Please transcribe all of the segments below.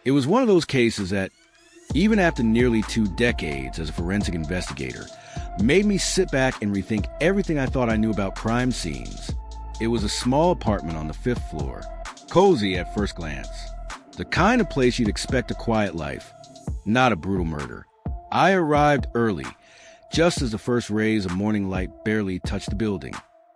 It was one of those cases that, even after nearly 2 decades as a forensic investigator, made me sit back and rethink everything I thought I knew about crime scenes. It was a small apartment on the 5th floor, cozy at first glance. The kind of place you'd expect a quiet life, not a brutal murder. I arrived early, just as the first rays of morning light barely touched the building.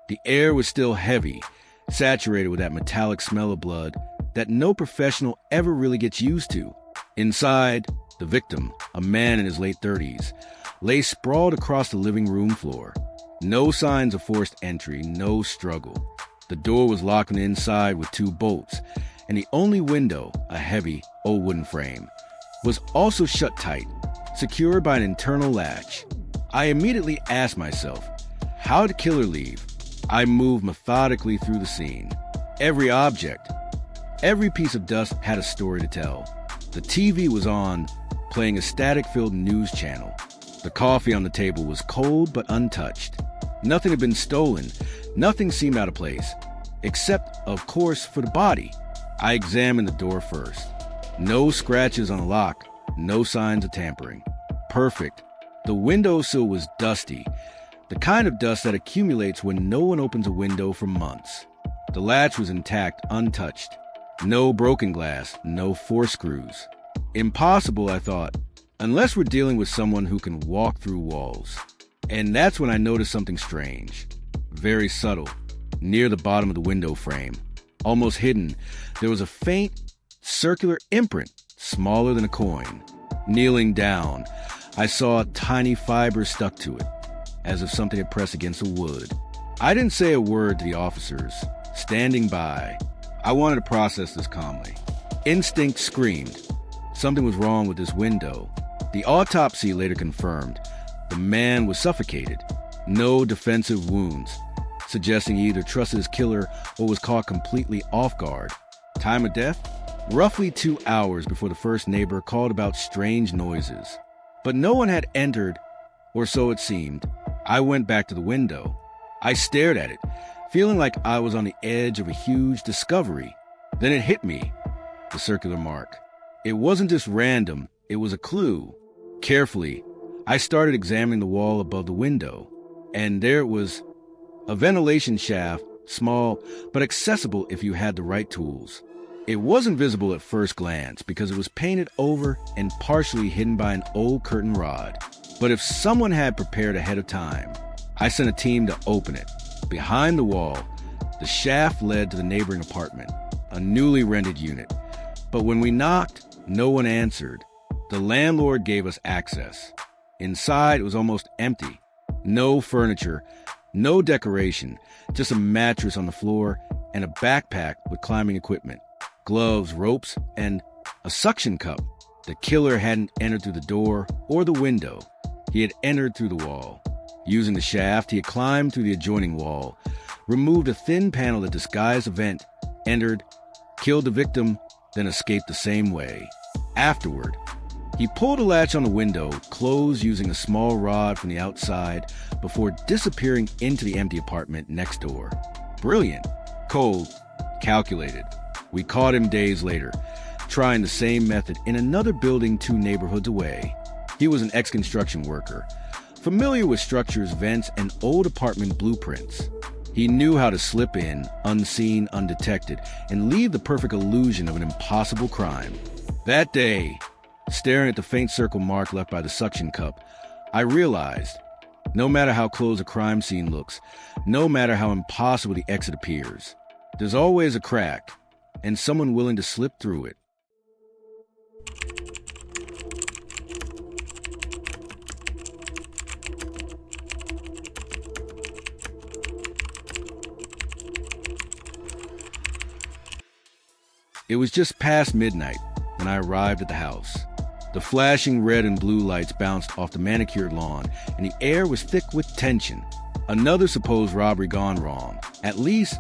The air was still heavy, saturated with that metallic smell of blood that no professional ever really gets used to. Inside, the victim, a man in his late 30s, lay sprawled across the living room floor. No signs of forced entry, no struggle. The door was locked on the inside with 2 bolts, and the only window, a heavy, old wooden frame, was also shut tight, secured by an internal latch. I immediately asked myself, how did the killer leave? I moved methodically through the scene. Every object, every piece of dust had a story to tell. The TV was on, playing a static-filled news channel. The coffee on the table was cold but untouched. Nothing had been stolen. Nothing seemed out of place, except, of course, for the body. I examined the door first. No scratches on the lock, no signs of tampering. Perfect. The windowsill was dusty, the kind of dust that accumulates when no one opens a window for months. The latch was intact, untouched. No broken glass, no force screws. Impossible, I thought, unless we're dealing with someone who can walk through walls. And that's when I noticed something strange. Very subtle. Near the bottom of the window frame, almost hidden, there was a faint, circular imprint, smaller than a coin. Kneeling down, I saw tiny fibers stuck to it, as if something had pressed against the wood. I didn't say a word to the officers, standing by. I wanted to process this calmly. Instinct screamed. Something was wrong with this window. The autopsy later confirmed the man was suffocated. No defensive wounds, suggesting he either trusted his killer or was caught completely off guard. Time of death? Roughly 2 hours before the first neighbor called about strange noises. But no one had entered, or so it seemed. I went back to the window. I stared at it, feeling like I was on the edge of a huge discovery. Then it hit me, the circular mark. It wasn't just random, it was a clue. Carefully, I started examining the wall above the window, and there it was. A ventilation shaft, small, but accessible if you had the right tools. It wasn't visible at first glance because it was painted over and partially hidden by an old curtain rod. But if someone had prepared ahead of time, I sent a team to open it. Behind the wall, the shaft led to the neighboring apartment, a newly rented unit. But when we knocked, no one answered. The landlord gave us access. Inside, it was almost empty. No furniture, no decoration, just a mattress on the floor and a backpack with climbing equipment, gloves, ropes, and a suction cup. The killer hadn't entered through the door or the window. He had entered through the wall. Using the shaft, he had climbed through the adjoining wall, removed a thin panel that disguised a vent, entered, killed the victim, then escaped the same way. Afterward, he pulled a latch on the window, closed using a small rod from the outside before disappearing into the empty apartment next door. Brilliant, cold, calculated. We caught him days later, trying the same method in another building 2 neighborhoods away. He was an ex-construction worker, familiar with structures, vents, and old apartment blueprints. He knew how to slip in, unseen, undetected, and leave the perfect illusion of an impossible crime. That day, staring at the faint circle mark left by the suction cup, I realized, no matter how close a crime scene looks, no matter how impossible the exit appears, there's always a crack, and someone willing to slip through it. It was just past midnight when I arrived at the house. The flashing red and blue lights bounced off the manicured lawn, and the air was thick with tension. Another supposed robbery gone wrong. At least,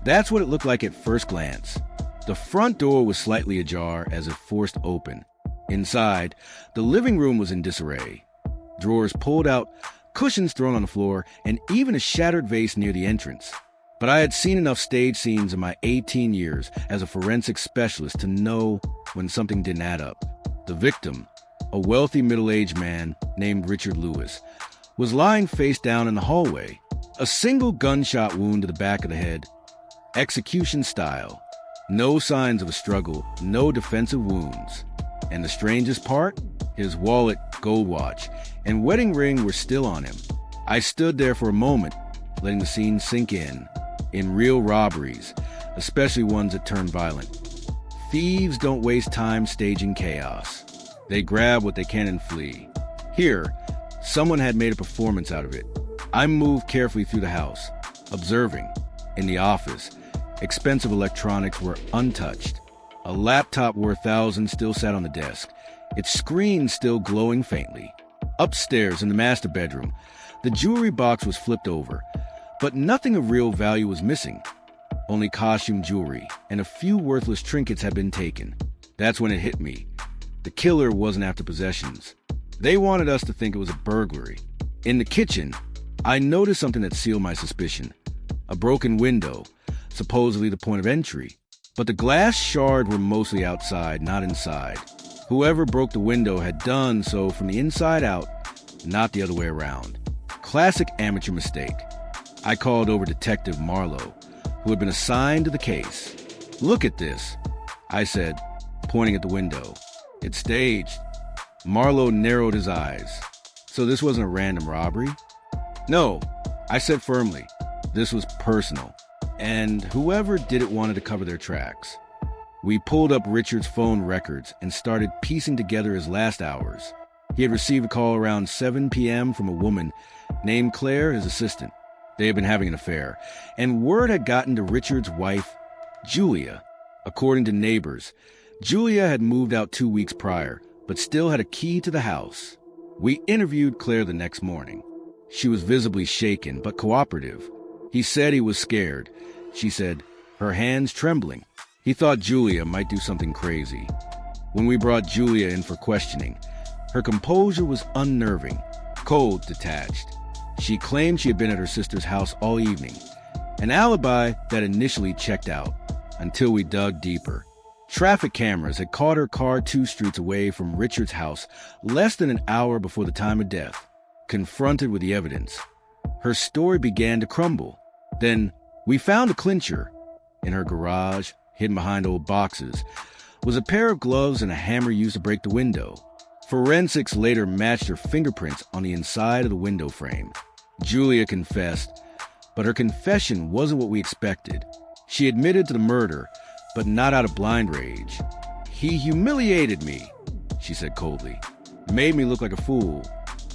that's what it looked like at first glance. The front door was slightly ajar as if forced open. Inside, the living room was in disarray. Drawers pulled out, cushions thrown on the floor, and even a shattered vase near the entrance. But I had seen enough stage scenes in my 18 years as a forensic specialist to know when something didn't add up. The victim, a wealthy middle-aged man named Richard Lewis, was lying face down in the hallway. A single gunshot wound to the back of the head, execution style. No signs of a struggle, no defensive wounds. And the strangest part? His wallet, gold watch, and wedding ring were still on him. I stood there for a moment, letting the scene sink in. In real robberies, especially ones that turn violent, thieves don't waste time staging chaos. They grab what they can and flee. Here, someone had made a performance out of it. I moved carefully through the house, observing. In the office, expensive electronics were untouched. A laptop worth thousands still sat on the desk, its screen still glowing faintly. Upstairs in the master bedroom, the jewelry box was flipped over, but nothing of real value was missing. Only costume jewelry and a few worthless trinkets had been taken. That's when it hit me. The killer wasn't after possessions. They wanted us to think it was a burglary. In the kitchen, I noticed something that sealed my suspicion. A broken window, supposedly the point of entry. But the glass shards were mostly outside, not inside. Whoever broke the window had done so from the inside out, not the other way around. Classic amateur mistake. I called over Detective Marlowe, who had been assigned to the case. "Look at this," I said, pointing at the window. "It's staged." Marlowe narrowed his eyes. "So this wasn't a random robbery?" "No," I said firmly. "This was personal. And whoever did it wanted to cover their tracks." We pulled up Richard's phone records and started piecing together his last hours. He had received a call around 7 p.m. from a woman named Claire, his assistant. They had been having an affair, and word had gotten to Richard's wife, Julia. According to neighbors, Julia had moved out 2 weeks prior, but still had a key to the house. We interviewed Claire the next morning. She was visibly shaken, but cooperative. He said he was scared. She said, her hands trembling. He thought Julia might do something crazy. When we brought Julia in for questioning, her composure was unnerving, cold, detached. She claimed she had been at her sister's house all evening, an alibi that initially checked out, until we dug deeper. Traffic cameras had caught her car 2 streets away from Richard's house less than an hour before the time of death. Confronted with the evidence, her story began to crumble. Then we found a clincher. In her garage, hidden behind old boxes, was a pair of gloves and a hammer used to break the window. Forensics later matched her fingerprints on the inside of the window frame. Julia confessed, but her confession wasn't what we expected. She admitted to the murder, but not out of blind rage. "He humiliated me," she said coldly. "Made me look like a fool.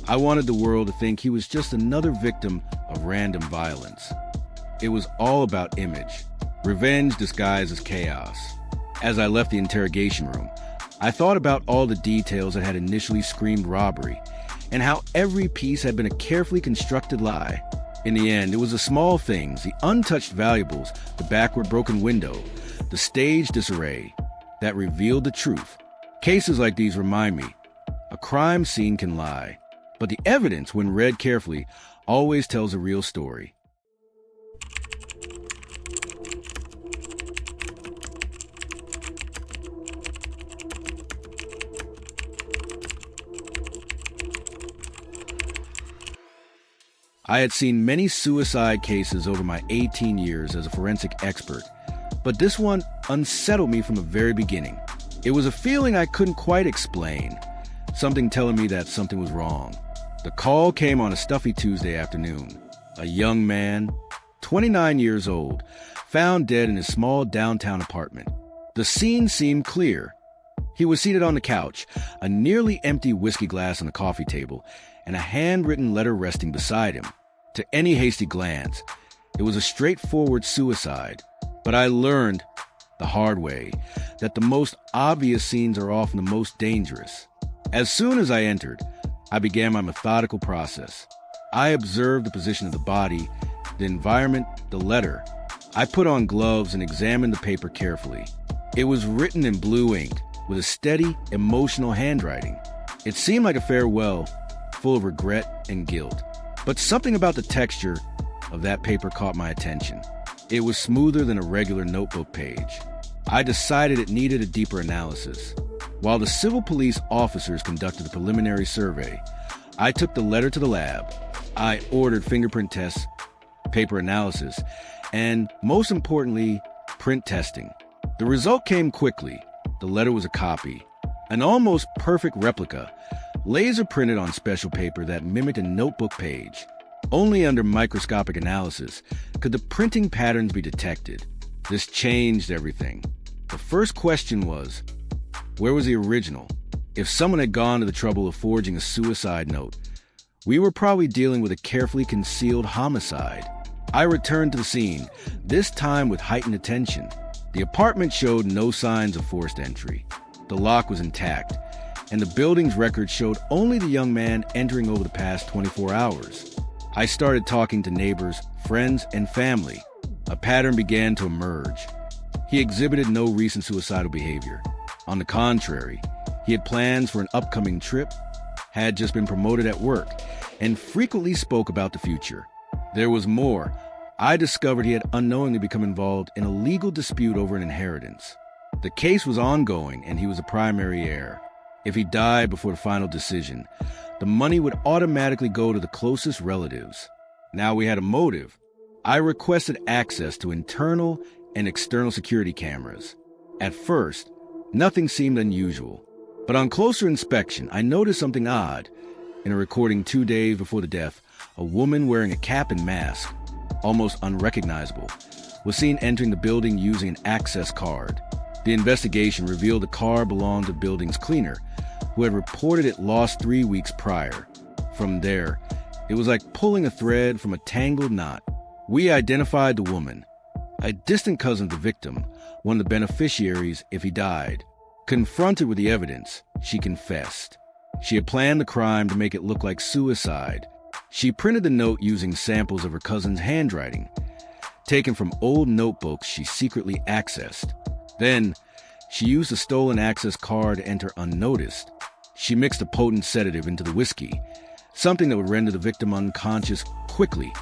I wanted the world to think he was just another victim of random violence." It was all about image, revenge disguised as chaos. As I left the interrogation room, I thought about all the details that had initially screamed robbery, and how every piece had been a carefully constructed lie. In the end, it was the small things, the untouched valuables, the backward broken window, the staged disarray, that revealed the truth. Cases like these remind me, a crime scene can lie, but the evidence, when read carefully, always tells a real story. I had seen many suicide cases over my 18 years as a forensic expert, but this one unsettled me from the very beginning. It was a feeling I couldn't quite explain, something telling me that something was wrong. The call came on a stuffy Tuesday afternoon. A young man, 29 years old, found dead in his small downtown apartment. The scene seemed clear. He was seated on the couch, a nearly empty whiskey glass on the coffee table, and a handwritten letter resting beside him. To any hasty glance, it was a straightforward suicide. But I learned the hard way that the most obvious scenes are often the most dangerous. As soon as I entered, I began my methodical process. I observed the position of the body, the environment, the letter. I put on gloves and examined the paper carefully. It was written in blue ink with a steady, emotional handwriting. It seemed like a farewell, full of regret and guilt. But something about the texture of that paper caught my attention. It was smoother than a regular notebook page. I decided it needed a deeper analysis. While the civil police officers conducted the preliminary survey, I took the letter to the lab. I ordered fingerprint tests, paper analysis, and, most importantly, print testing. The result came quickly. The letter was a copy, an almost perfect replica, laser printed on special paper that mimicked a notebook page. Only under microscopic analysis could the printing patterns be detected. This changed everything. The first question was, where was the original? If someone had gone to the trouble of forging a suicide note, we were probably dealing with a carefully concealed homicide. I returned to the scene, this time with heightened attention. The apartment showed no signs of forced entry. The lock was intact, and the building's record showed only the young man entering over the past 24 hours. I started talking to neighbors, friends, and family. A pattern began to emerge. He exhibited no recent suicidal behavior. On the contrary, he had plans for an upcoming trip, had just been promoted at work, and frequently spoke about the future. There was more. I discovered he had unknowingly become involved in a legal dispute over an inheritance. The case was ongoing, and he was a primary heir. If he died before the final decision, the money would automatically go to the closest relatives. Now we had a motive. I requested access to internal and external security cameras. At first, nothing seemed unusual, but on closer inspection, I noticed something odd. In a recording 2 days before the death, a woman wearing a cap and mask, almost unrecognizable, was seen entering the building using an access card. The investigation revealed the car belonged to the building's cleaner, who had reported it lost 3 weeks prior. From there, it was like pulling a thread from a tangled knot. We identified the woman, a distant cousin of the victim, one of the beneficiaries if he died. Confronted with the evidence, she confessed. She had planned the crime to make it look like suicide. She printed the note using samples of her cousin's handwriting, taken from old notebooks she secretly accessed. Then, she used a stolen access card to enter unnoticed. She mixed a potent sedative into the whiskey, something that would render the victim unconscious quickly,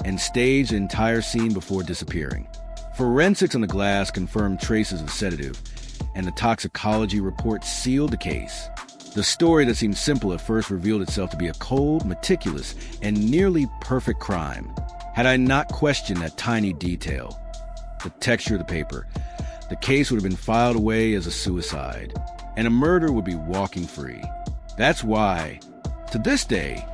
and staged the entire scene before disappearing. Forensics on the glass confirmed traces of sedative, and the toxicology report sealed the case. The story that seemed simple at first revealed itself to be a cold, meticulous, and nearly perfect crime. Had I not questioned that tiny detail, the texture of the paper, the case would have been filed away as a suicide, and a murderer would be walking free. That's why, to this day,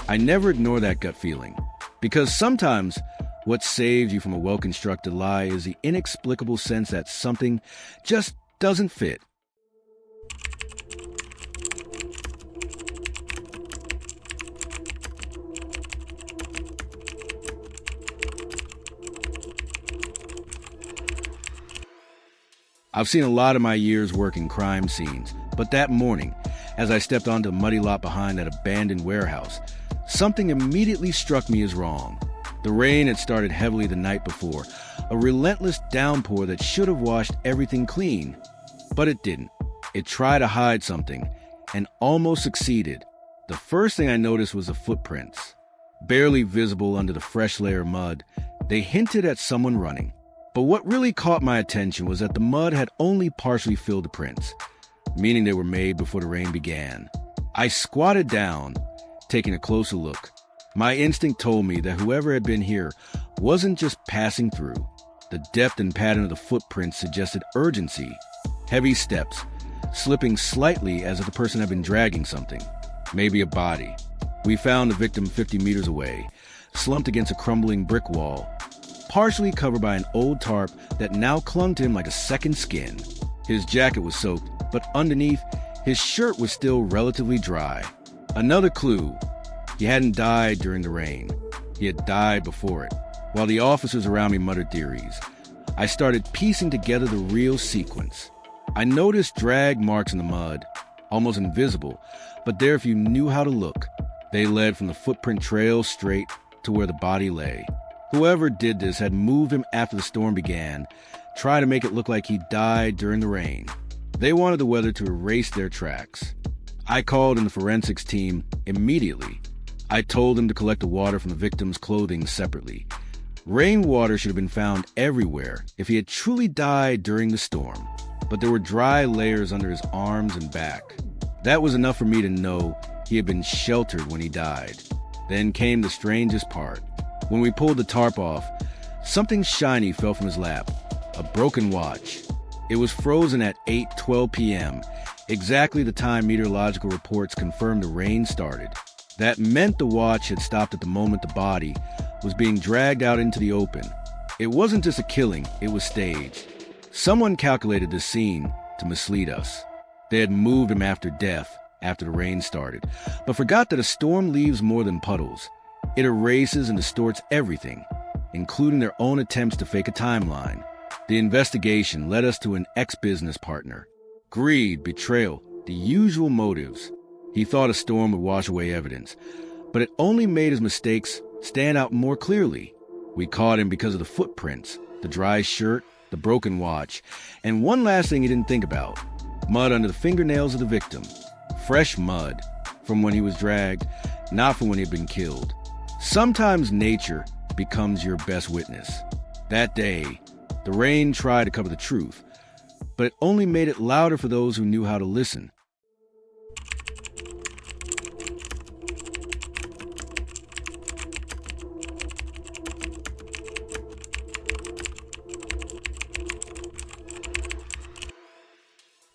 I never ignore that gut feeling. Because sometimes what saves you from a well-constructed lie is the inexplicable sense that something just doesn't fit. I've seen a lot of my years working crime scenes, but that morning, as I stepped onto the muddy lot behind that abandoned warehouse, something immediately struck me as wrong. The rain had started heavily the night before, a relentless downpour that should have washed everything clean. But it didn't. It tried to hide something, and almost succeeded. The first thing I noticed was the footprints. Barely visible under the fresh layer of mud, they hinted at someone running. But what really caught my attention was that the mud had only partially filled the prints, meaning they were made before the rain began. I squatted down, taking a closer look. My instinct told me that whoever had been here wasn't just passing through. The depth and pattern of the footprints suggested urgency. Heavy steps, slipping slightly as if the person had been dragging something, maybe a body. We found the victim 50 meters away, slumped against a crumbling brick wall, partially covered by an old tarp that now clung to him like a second skin. His jacket was soaked, but underneath, his shirt was still relatively dry. Another clue: he hadn't died during the rain. He had died before it. While the officers around me muttered theories, I started piecing together the real sequence. I noticed drag marks in the mud, almost invisible, but there if you knew how to look. They led from the footprint trail straight to where the body lay. Whoever did this had moved him after the storm began, trying to make it look like he died during the rain. They wanted the weather to erase their tracks. I called in the forensics team immediately. I told them to collect the water from the victim's clothing separately, Rainwater should have been found everywhere if he had truly died during the storm, but there were dry layers under his arms and back. That was enough for me to know he had been sheltered when he died. Then came the strangest part. When we pulled the tarp off, something shiny fell from his lap, a broken watch. It was frozen at 8:12 p.m., exactly the time meteorological reports confirmed the rain started. That meant the watch had stopped at the moment the body was being dragged out into the open. It wasn't just a killing, it was staged. Someone calculated this scene to mislead us. They had moved him after death, after the rain started, but forgot that a storm leaves more than puddles. It erases and distorts everything, including their own attempts to fake a timeline. The investigation led us to an ex-business partner. Greed, betrayal, the usual motives. He thought a storm would wash away evidence, but it only made his mistakes stand out more clearly. We caught him because of the footprints, the dry shirt, the broken watch, and one last thing he didn't think about: mud under the fingernails of the victim. Fresh mud from when he was dragged, not from when he had been killed. Sometimes nature becomes your best witness. That day, the rain tried to cover the truth, but it only made it louder for those who knew how to listen.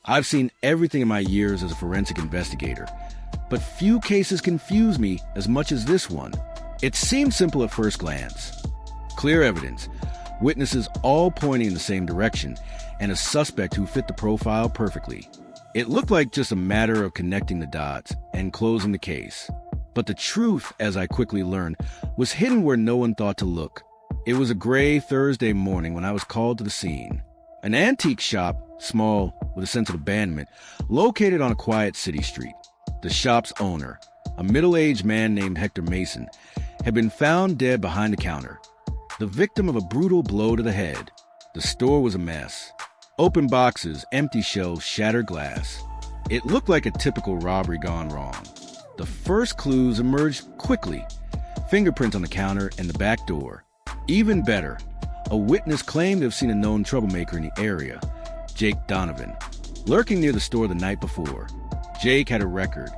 I've seen everything in my years as a forensic investigator, but few cases confuse me as much as this one. It seemed simple at first glance. Clear evidence, witnesses all pointing in the same direction, and a suspect who fit the profile perfectly. It looked like just a matter of connecting the dots and closing the case. But the truth, as I quickly learned, was hidden where no one thought to look. It was a gray Thursday morning when I was called to the scene. An antique shop, small, with a sense of abandonment, located on a quiet city street. The shop's owner, a middle-aged man named Hector Mason, had been found dead behind the counter, the victim of a brutal blow to the head. The store was a mess. Open boxes, empty shelves, shattered glass. It looked like a typical robbery gone wrong. The first clues emerged quickly. Fingerprints on the counter and the back door. Even better, a witness claimed to have seen a known troublemaker in the area, Jake Donovan, lurking near the store the night before. Jake had a record: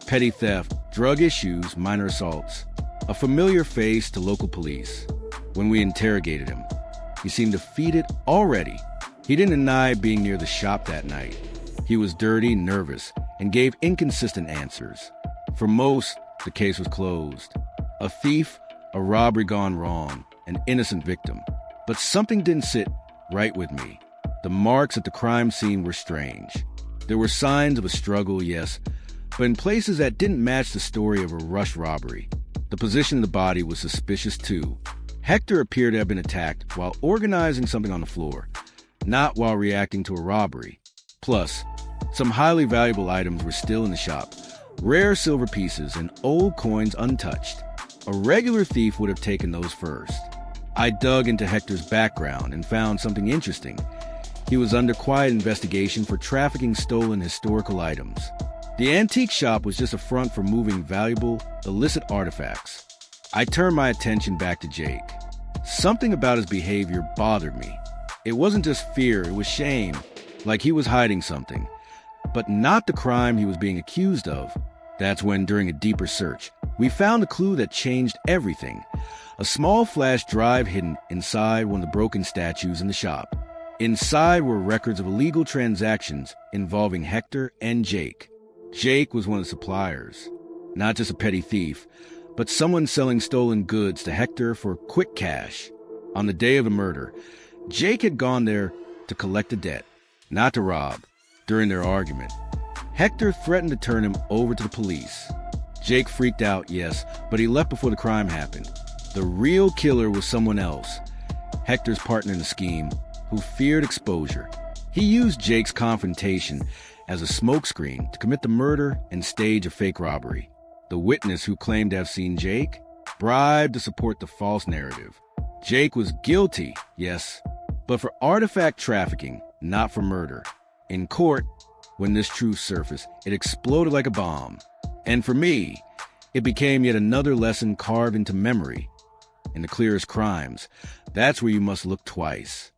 petty theft, drug issues, minor assaults. A familiar face to local police. When we interrogated him, he seemed defeated already. He didn't deny being near the shop that night. He was dirty, nervous, and gave inconsistent answers. For most, the case was closed. A thief, a robbery gone wrong, an innocent victim. But something didn't sit right with me. The marks at the crime scene were strange. There were signs of a struggle, yes, but in places that didn't match the story of a rushed robbery. The position of the body was suspicious too. Hector appeared to have been attacked while organizing something on the floor, not while reacting to a robbery. Plus, some highly valuable items were still in the shop, rare silver pieces and old coins untouched. A regular thief would have taken those first. I dug into Hector's background and found something interesting. He was under quiet investigation for trafficking stolen historical items. The antique shop was just a front for moving valuable, illicit artifacts. I turned my attention back to Jake. Something about his behavior bothered me. It wasn't just fear, it was shame, like he was hiding something. But not the crime he was being accused of. That's when, during a deeper search, we found a clue that changed everything. A small flash drive hidden inside one of the broken statues in the shop. Inside were records of illegal transactions involving Hector and Jake. Jake was one of the suppliers, not just a petty thief, but someone selling stolen goods to Hector for quick cash. On the day of the murder, Jake had gone there to collect a debt, not to rob. During their argument, Hector threatened to turn him over to the police. Jake freaked out, yes, but he left before the crime happened. The real killer was someone else, Hector's partner in the scheme, who feared exposure. He used Jake's confrontation as a smokescreen to commit the murder and stage a fake robbery. The witness who claimed to have seen Jake bribed to support the false narrative. Jake was guilty, yes, but for artifact trafficking, not for murder. In court, when this truth surfaced, it exploded like a bomb. And for me, it became yet another lesson carved into memory. in the clearest crimes, that's where you must look twice.